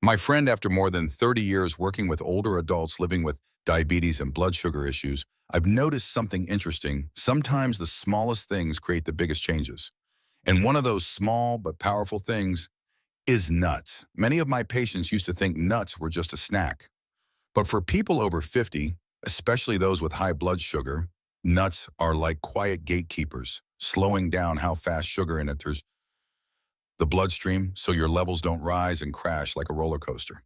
My friend, after more than 30 years working with older adults living with diabetes and blood sugar issues, I've noticed something interesting. Sometimes the smallest things create the biggest changes. And one of those small but powerful things is nuts. Many of my patients used to think nuts were just a snack. But for people over 50, especially those with high blood sugar, nuts are like quiet gatekeepers, slowing down how fast sugar enters the bloodstream so your levels don't rise and crash like a roller coaster.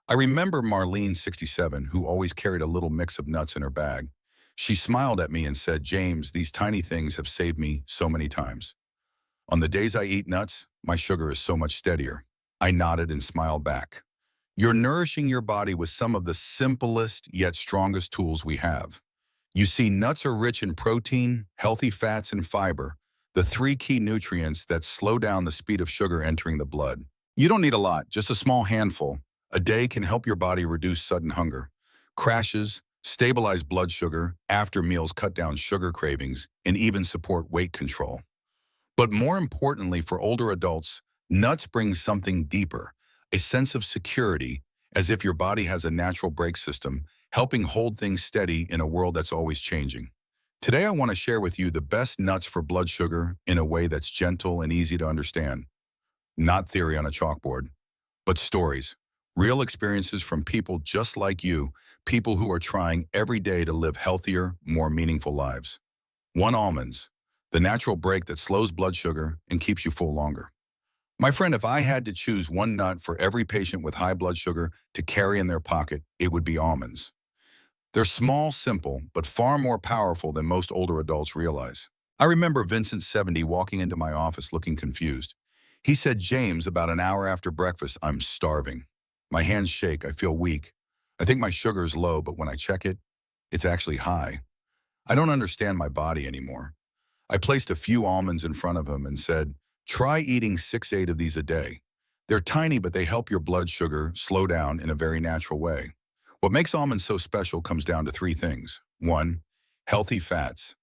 I remember Marlene, 67, who always carried a little mix of nuts in her bag. She smiled at me and said, "James, these tiny things have saved me so many times. On the days I eat nuts, my sugar is so much steadier." I nodded and smiled back. You're nourishing your body with some of the simplest yet strongest tools we have. You see, nuts are rich in protein, healthy fats, and fiber, the three key nutrients that slow down the speed of sugar entering the blood. You don't need a lot, just a small handful. A day can help your body reduce sudden hunger, crashes, stabilize blood sugar, after meals cut down sugar cravings, and even support weight control. But more importantly, for older adults, nuts bring something deeper, a sense of security, as if your body has a natural brake system, helping hold things steady in a world that's always changing. Today, I want to share with you the best nuts for blood sugar in a way that's gentle and easy to understand. Not theory on a chalkboard, but stories, real experiences from people just like you, people who are trying every day to live healthier, more meaningful lives. 1. Almonds, the natural brake that slows blood sugar and keeps you full longer. My friend, if I had to choose one nut for every patient with high blood sugar to carry in their pocket, it would be almonds. They're small, simple, but far more powerful than most older adults realize. I remember Vincent, 70, walking into my office looking confused. He said, "James, about an hour after breakfast, I'm starving. My hands shake, I feel weak. I think my sugar is low, but when I check it, it's actually high. I don't understand my body anymore." I placed a few almonds in front of him and said, "Try eating 6 to 8 of these a day. They're tiny, but they help your blood sugar slow down in a very natural way." What makes almonds so special comes down to three things. 1. Healthy fats.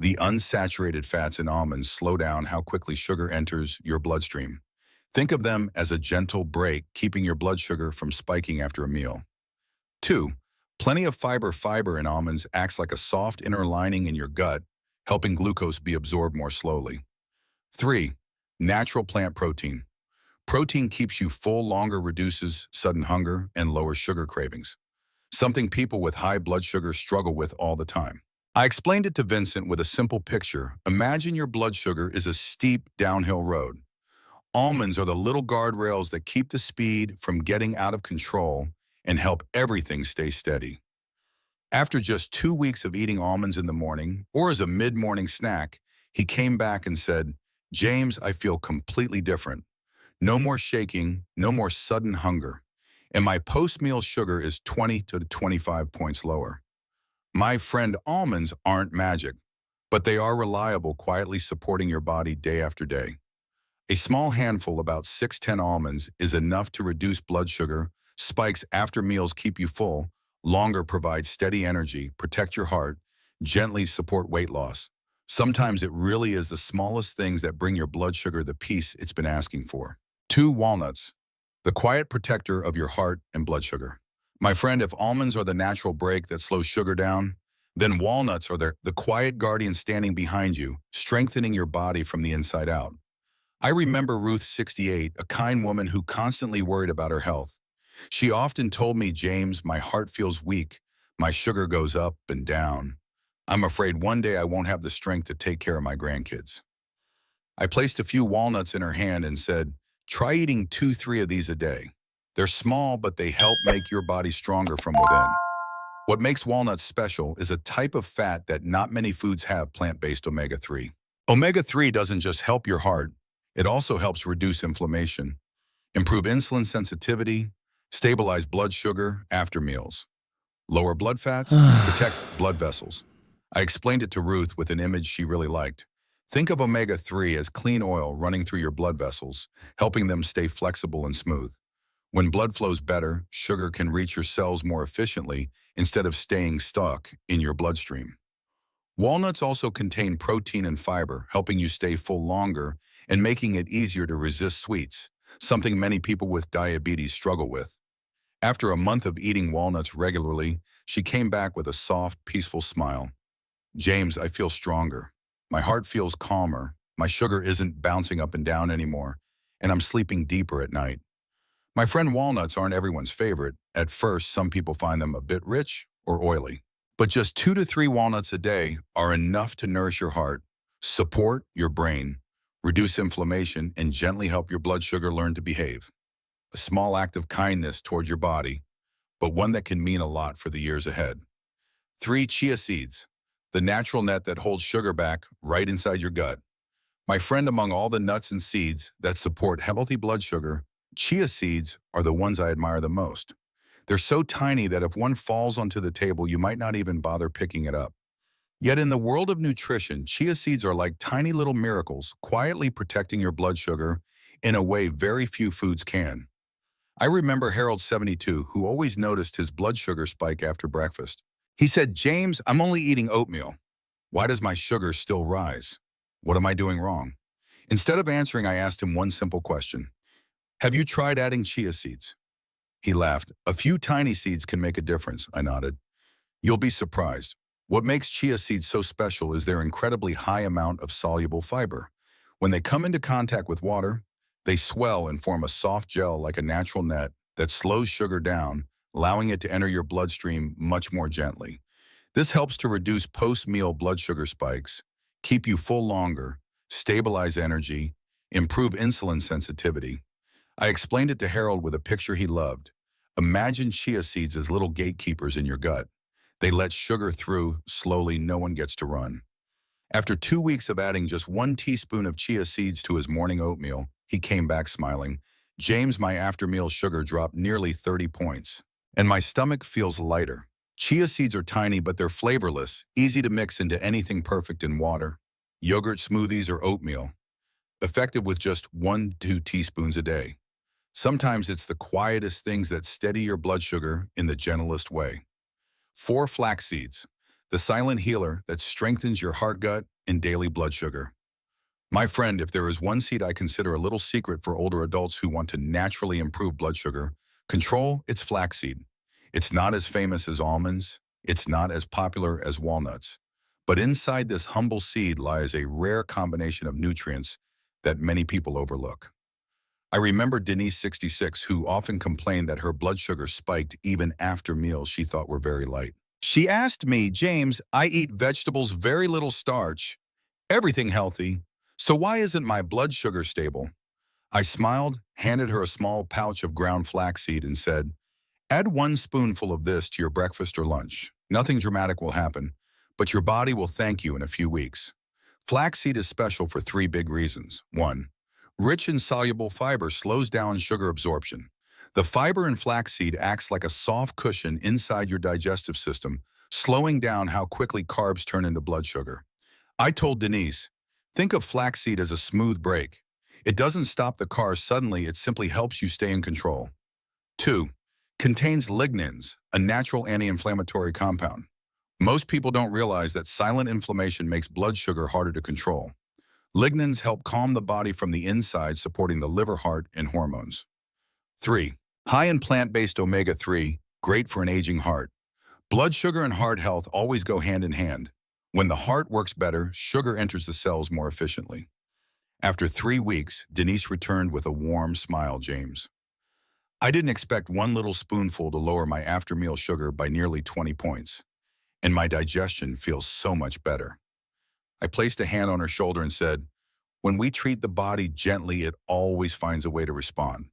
The unsaturated fats in almonds slow down how quickly sugar enters your bloodstream. Think of them as a gentle brake, keeping your blood sugar from spiking after a meal. 2. Plenty of fiber. Fiber in almonds acts like a soft inner lining in your gut, helping glucose be absorbed more slowly. 3. Natural plant protein. Protein keeps you full longer, reduces sudden hunger, and lowers sugar cravings, something people with high blood sugar struggle with all the time. I explained it to Vincent with a simple picture. Imagine your blood sugar is a steep downhill road. Almonds are the little guardrails that keep the speed from getting out of control and help everything stay steady. After just 2 weeks of eating almonds in the morning or as a mid-morning snack, he came back and said, "James, I feel completely different. No more shaking, no more sudden hunger. And my post-meal sugar is 20 to 25 points lower." My friend, almonds aren't magic, but they are reliable, quietly supporting your body day after day. A small handful, about 6 to 10 almonds, is enough to reduce blood sugar, spikes after meals keep you full, longer provide steady energy, protect your heart, gently support weight loss. Sometimes it really is the smallest things that bring your blood sugar the peace it's been asking for. 2. Walnuts, the quiet protector of your heart and blood sugar. My friend, if almonds are the natural brake that slows sugar down, then walnuts are the quiet guardian standing behind you, strengthening your body from the inside out. I remember Ruth, 68, a kind woman who constantly worried about her health. She often told me, "James, my heart feels weak. My sugar goes up and down. I'm afraid one day I won't have the strength to take care of my grandkids." I placed a few walnuts in her hand and said, "Try eating 2, 3 of these a day. They're small, but they help make your body stronger from within." What makes walnuts special is a type of fat that not many foods have: plant-based omega-3. Omega-3 doesn't just help your heart, it also helps reduce inflammation, improve insulin sensitivity, stabilize blood sugar after meals, lower blood fats, protect blood vessels. I explained it to Ruth with an image she really liked. Think of omega-3 as clean oil running through your blood vessels, helping them stay flexible and smooth. When blood flows better, sugar can reach your cells more efficiently instead of staying stuck in your bloodstream. Walnuts also contain protein and fiber, helping you stay full longer and making it easier to resist sweets. something many people with diabetes struggle with. After a month of eating walnuts regularly, she came back with a soft, peaceful smile. James, I feel stronger. My heart feels calmer. My sugar isn't bouncing up and down anymore, and I'm sleeping deeper at night. My friend, walnuts aren't everyone's favorite. At first, some people find them a bit rich or oily. But just 2 to 3 walnuts a day are enough to nourish your heart, support your brain, reduce inflammation, and gently help your blood sugar learn to behave. A small act of kindness toward your body, but one that can mean a lot for the years ahead. 3. Chia seeds, the natural net that holds sugar back right inside your gut. My friend, among all the nuts and seeds that support healthy blood sugar, chia seeds are the ones I admire the most. They're so tiny that if one falls onto the table, you might not even bother picking it up. Yet in the world of nutrition, chia seeds are like tiny little miracles, quietly protecting your blood sugar in a way very few foods can. I remember Harold 72, who always noticed his blood sugar spike after breakfast. He said, James, I'm only eating oatmeal. Why does my sugar still rise? What am I doing wrong? Instead of answering, I asked him one simple question. Have you tried adding chia seeds? He laughed. A few tiny seeds can make a difference, I nodded. You'll be surprised. What makes chia seeds so special is their incredibly high amount of soluble fiber. When they come into contact with water, they swell and form a soft gel like a natural net that slows sugar down, allowing it to enter your bloodstream much more gently. This helps to reduce post-meal blood sugar spikes, keep you full longer, stabilize energy, improve insulin sensitivity. I explained it to Harold with a picture he loved. Imagine chia seeds as little gatekeepers in your gut. They let sugar through slowly, no one gets to run. After 2 weeks of adding just 1 teaspoon of chia seeds to his morning oatmeal, he came back smiling. James, my after-meal sugar dropped nearly 30 points, and my stomach feels lighter. Chia seeds are tiny, but they're flavorless, easy to mix into anything perfect in water, yogurt, smoothies, or oatmeal, effective with just 1 to 2 teaspoons a day. Sometimes it's the quietest things that steady your blood sugar in the gentlest way. 4. Flax seeds, the silent healer that strengthens your heart, gut, and daily blood sugar. My friend, if there is one seed I consider a little secret for older adults who want to naturally improve blood sugar control, it's flaxseed. It's not as famous as almonds. It's not as popular as walnuts. But inside this humble seed lies a rare combination of nutrients that many people overlook. I remember Denise, 66, who often complained that her blood sugar spiked even after meals she thought were very light. She asked me, James, I eat vegetables, very little starch, everything healthy, so why isn't my blood sugar stable? I smiled, handed her a small pouch of ground flaxseed and said, add 1 spoonful of this to your breakfast or lunch. Nothing dramatic will happen, but your body will thank you in a few weeks. Flaxseed is special for 3 big reasons. 1. Rich and soluble fiber slows down sugar absorption. The fiber in flaxseed acts like a soft cushion inside your digestive system, slowing down how quickly carbs turn into blood sugar. I told Denise, think of flaxseed as a smooth brake. It doesn't stop the car suddenly, it simply helps you stay in control. 2. Contains lignans, a natural anti-inflammatory compound. Most people don't realize that silent inflammation makes blood sugar harder to control. Lignans help calm the body from the inside, supporting the liver, heart, and hormones. 3. High in plant-based omega-3, great for an aging heart. Blood sugar and heart health always go hand in hand. When the heart works better, sugar enters the cells more efficiently. After 3 weeks, Denise returned with a warm smile, James. I didn't expect 1 little spoonful to lower my after-meal sugar by nearly 20 points, and my digestion feels so much better. I placed a hand on her shoulder and said, when we treat the body gently, it always finds a way to respond.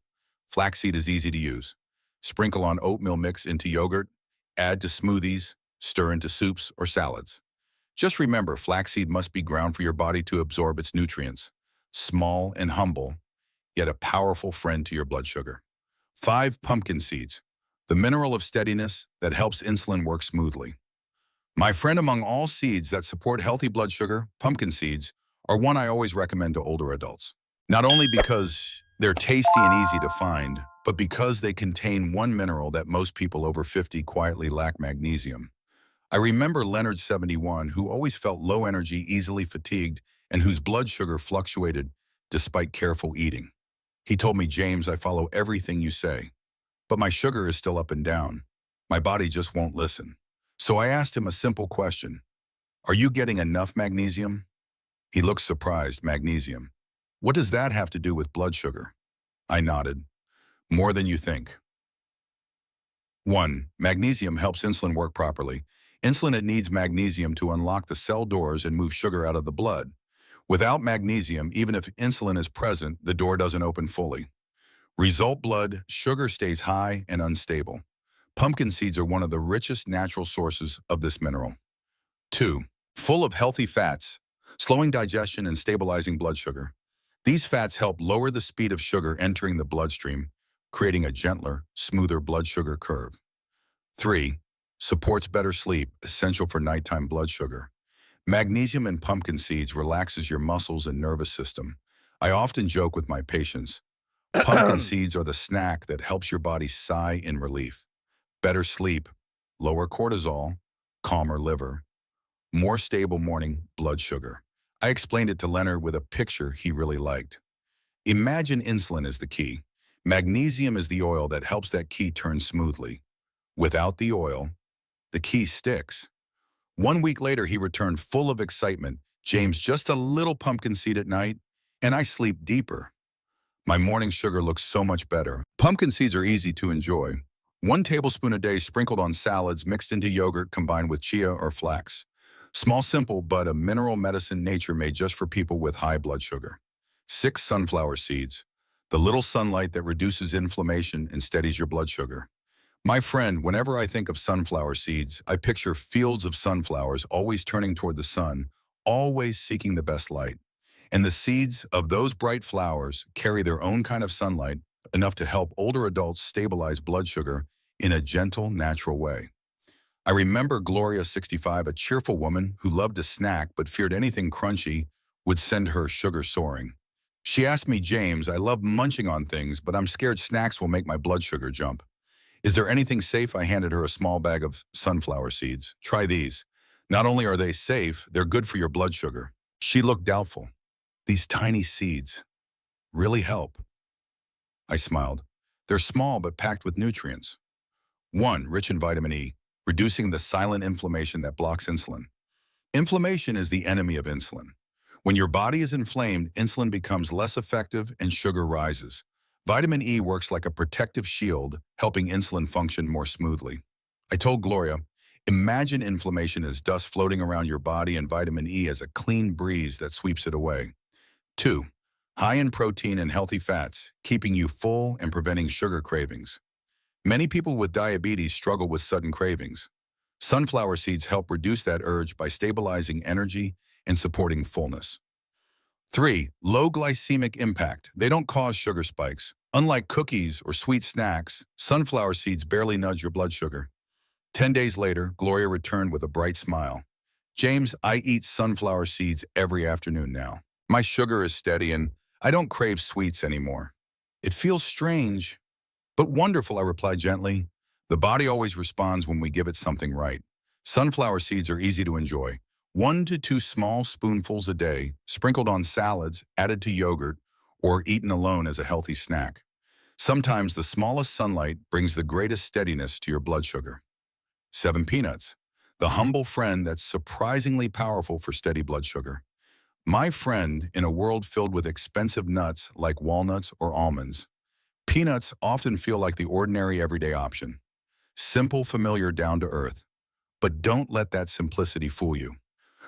Flaxseed is easy to use. Sprinkle on oatmeal mix into yogurt, add to smoothies, stir into soups or salads. Just remember, flaxseed must be ground for your body to absorb its nutrients. Small and humble, yet a powerful friend to your blood sugar. 5. Pumpkin seeds, the mineral of steadiness that helps insulin work smoothly. My friend, among all seeds that support healthy blood sugar, pumpkin seeds are one I always recommend to older adults. Not only because they're tasty and easy to find, but because they contain one mineral that most people over 50 quietly lack: magnesium. I remember Leonard, 71, who always felt low energy, easily fatigued, and whose blood sugar fluctuated despite careful eating. He told me, James, I follow everything you say, but my sugar is still up and down. My body just won't listen. So I asked him a simple question. Are you getting enough magnesium? He looked surprised. Magnesium. What does that have to do with blood sugar? I nodded. More than you think. 1. Magnesium helps insulin work properly. Insulin, it needs magnesium to unlock the cell doors and move sugar out of the blood. Without magnesium, even if insulin is present, the door doesn't open fully. Result: blood sugar stays high and unstable. Pumpkin seeds are one of the richest natural sources of this mineral. 2. Full of healthy fats, slowing digestion and stabilizing blood sugar. These fats help lower the speed of sugar entering the bloodstream, creating a gentler, smoother blood sugar curve. 3. Supports better sleep, essential for nighttime blood sugar. Magnesium in pumpkin seeds relaxes your muscles and nervous system. I often joke with my patients, pumpkin seeds are the snack that helps your body sigh in relief. Better sleep, lower cortisol, calmer liver, more stable morning blood sugar. I explained it to Leonard with a picture he really liked. Imagine insulin is the key. Magnesium is the oil that helps that key turn smoothly. Without the oil, the key sticks. 1 week later, he returned full of excitement. James, just a little pumpkin seed at night, and I sleep deeper. My morning sugar looks so much better. Pumpkin seeds are easy to enjoy. 1 tablespoon a day sprinkled on salads, mixed into yogurt, combined with chia or flax. Small, simple, but a mineral medicine nature made just for people with high blood sugar. 6 sunflower seeds, the little sunlight that reduces inflammation and steadies your blood sugar. My friend, whenever I think of sunflower seeds, I picture fields of sunflowers always turning toward the sun, always seeking the best light. And the seeds of those bright flowers carry their own kind of sunlight, enough to help older adults stabilize blood sugar in a gentle, natural way. I remember Gloria, 65, a cheerful woman who loved to snack but feared anything crunchy would send her sugar soaring. She asked me, James, I love munching on things, but I'm scared snacks will make my blood sugar jump. Is there anything safe? I handed her a small bag of sunflower seeds. Try these. Not only are they safe, they're good for your blood sugar. She looked doubtful. These tiny seeds really help. I smiled. They're small but packed with nutrients. 1. Rich in vitamin E, reducing the silent inflammation that blocks insulin. Inflammation is the enemy of insulin. When your body is inflamed, insulin becomes less effective and sugar rises. Vitamin E works like a protective shield, helping insulin function more smoothly. I told Gloria, imagine inflammation as dust floating around your body and vitamin E as a clean breeze that sweeps it away. 2. High in protein and healthy fats, keeping you full and preventing sugar cravings. Many people with diabetes struggle with sudden cravings. Sunflower seeds help reduce that urge by stabilizing energy and supporting fullness. 3. Low glycemic impact. They don't cause sugar spikes. Unlike cookies or sweet snacks, sunflower seeds barely nudge your blood sugar. 10 days later, Gloria returned with a bright smile. James, I eat sunflower seeds every afternoon now. My sugar is steady and I don't crave sweets anymore. It feels strange, but wonderful, I replied gently. The body always responds when we give it something right. Sunflower seeds are easy to enjoy. 1 to 2 small spoonfuls a day, sprinkled on salads, added to yogurt, or eaten alone as a healthy snack. Sometimes the smallest sunlight brings the greatest steadiness to your blood sugar. 7. Peanuts, the humble friend that's surprisingly powerful for steady blood sugar. My friend, in a world filled with expensive nuts like walnuts or almonds, peanuts often feel like the ordinary everyday option. Simple, familiar, down to earth. But don't let that simplicity fool you.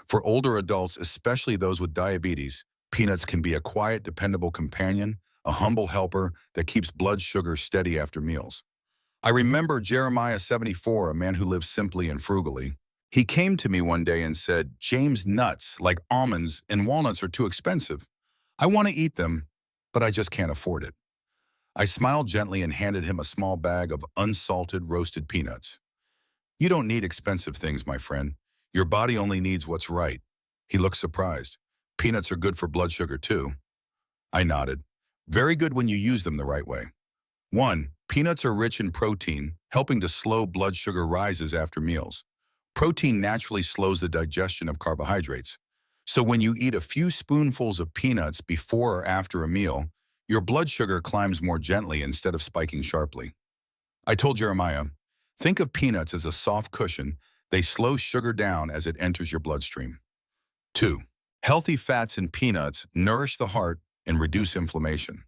For older adults, especially those with diabetes, peanuts can be a quiet, dependable companion, a humble helper that keeps blood sugar steady after meals. I remember Jeremiah, 74, a man who lived simply and frugally. He came to me one day and said, James, nuts like almonds and walnuts are too expensive. I want to eat them, but I just can't afford it. I smiled gently and handed him a small bag of unsalted roasted peanuts. You don't need expensive things, my friend. Your body only needs what's right. He looked surprised. Peanuts are good for blood sugar too. I nodded. Very good when you use them the right way. 1. Peanuts are rich in protein, helping to slow blood sugar rises after meals. Protein naturally slows the digestion of carbohydrates. So when you eat a few spoonfuls of peanuts before or after a meal, your blood sugar climbs more gently instead of spiking sharply. I told Jeremiah, think of peanuts as a soft cushion. They slow sugar down as it enters your bloodstream. 2. Healthy fats in peanuts nourish the heart and reduce inflammation.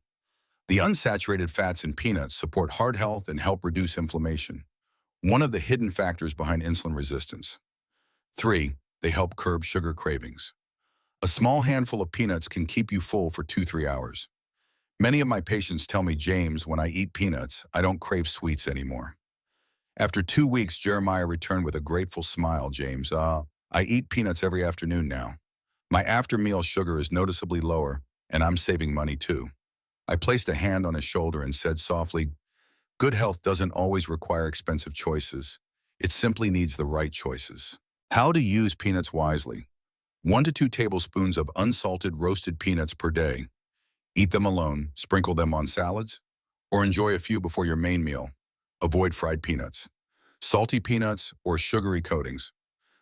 The unsaturated fats in peanuts support heart health and help reduce inflammation, one of the hidden factors behind insulin resistance. 3. They help curb sugar cravings. A small handful of peanuts can keep you full for 2-3 hours. Many of my patients tell me, James, when I eat peanuts, I don't crave sweets anymore. After 2 weeks, Jeremiah returned with a grateful smile. James, I eat peanuts every afternoon now. My after-meal sugar is noticeably lower, and I'm saving money too. I placed a hand on his shoulder and said softly, good health doesn't always require expensive choices. It simply needs the right choices. How to use peanuts wisely. 1 to 2 tablespoons of unsalted roasted peanuts per day. Eat them alone, sprinkle them on salads, or enjoy a few before your main meal. Avoid fried peanuts, salty peanuts, or sugary coatings.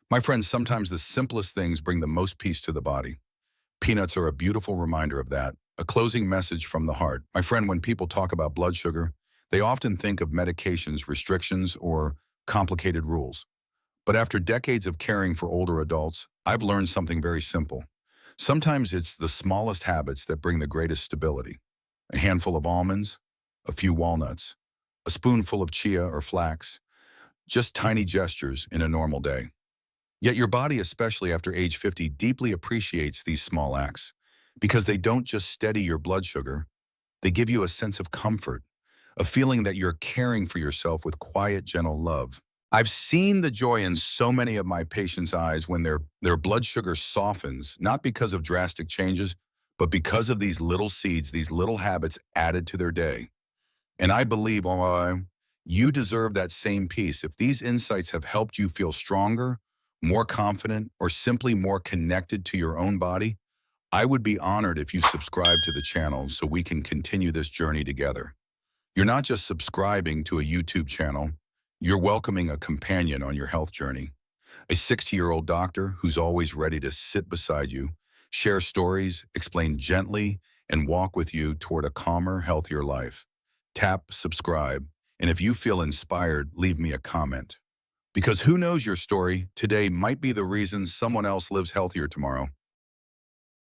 My friends, sometimes the simplest things bring the most peace to the body. Peanuts are a beautiful reminder of that. A closing message from the heart. My friend, when people talk about blood sugar, they often think of medications, restrictions, or complicated rules. But after decades of caring for older adults, I've learned something very simple. Sometimes it's the smallest habits that bring the greatest stability. A handful of almonds, a few walnuts, a spoonful of chia or flax, just tiny gestures in a normal day. Yet your body, especially after age 50, deeply appreciates these small acts because they don't just steady your blood sugar, they give you a sense of comfort, a feeling that you're caring for yourself with quiet, gentle love. I've seen the joy in so many of my patients' eyes when their blood sugar softens, not because of drastic changes, but because of these little seeds, these little habits added to their day. And I believe you deserve that same peace. If these insights have helped you feel stronger, more confident, or simply more connected to your own body, I would be honored if you subscribe to the channel so we can continue this journey together. You're not just subscribing to a YouTube channel, you're welcoming a companion on your health journey. A 60-year-old doctor who's always ready to sit beside you, share stories, explain gently, and walk with you toward a calmer, healthier life. Tap subscribe, and if you feel inspired, leave me a comment. Because who knows, your story today might be the reason someone else lives healthier tomorrow.